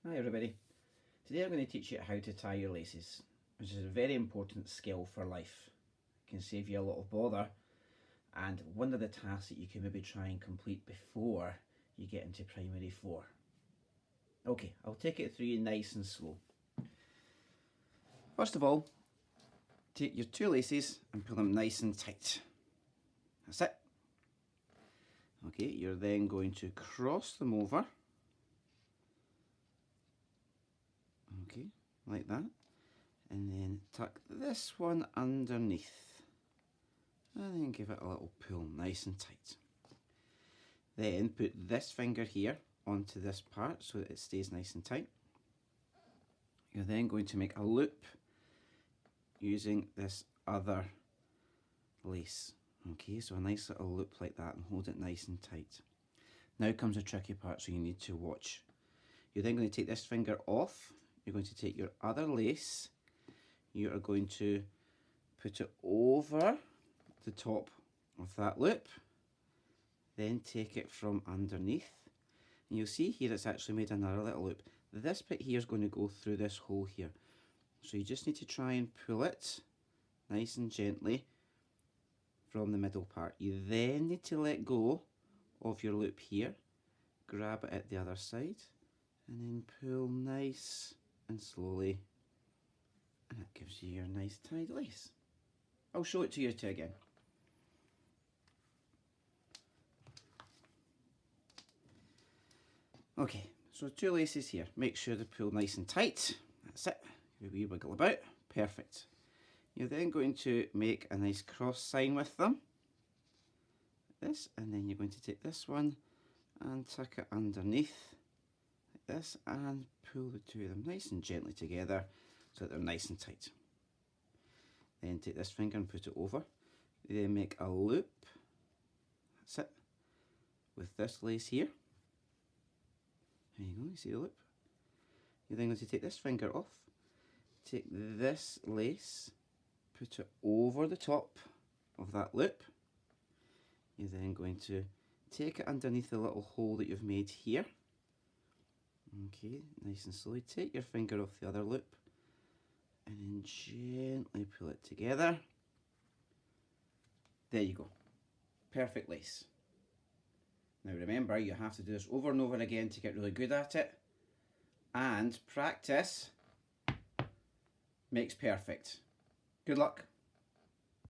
Hi everybody. Today I'm going to teach you how to tie your laces, which is a very important skill for life. It can save you a lot of bother and one of the tasks that you can maybe try and complete before you get into primary 4. Okay, I'll take it through you nice and slow. First of all, take your 2 laces and pull them nice and tight. That's it. Okay, you're then going to cross them over. Okay, like that. And then tuck this one underneath. And then give it a little pull, nice and tight. Then put this finger here onto this part so that it stays nice and tight. You're then going to make a loop using this other lace. Okay, so a nice little loop like that and hold it nice and tight. Now comes the tricky part, so you need to watch. You're then going to take this finger off. You're going to take your other lace. You are going to put it over the top of that loop. Then take it from underneath. And you'll see here it's actually made another little loop. This bit here is going to go through this hole here. So you just need to try and pull it nice and gently from the middle part. You then need to let go of your loop here. Grab it at the other side and then pull nice and slowly. And that gives you your nice tied lace. I'll show it to you too again. Okay, so 2 laces here. Make sure to pull nice and tight. That's it. Give a wee wiggle about. Perfect. You're then going to make a nice cross sign with them. Like this, and then you're going to take this one and tuck it underneath like this and pull the 2 of them nice and gently together so that they're nice and tight. Then take this finger and put it over. Then make a loop. That's it. With this lace here. There you go, you see the loop. You're then going to take this finger off, take this lace, put it over the top of that loop. You're then going to take it underneath the little hole that you've made here. Okay, nice and slowly take your finger off the other loop and then gently pull it together. There you go. Perfect lace. Now remember, you have to do this over and over again to get really good at it. And practice makes perfect. Good luck.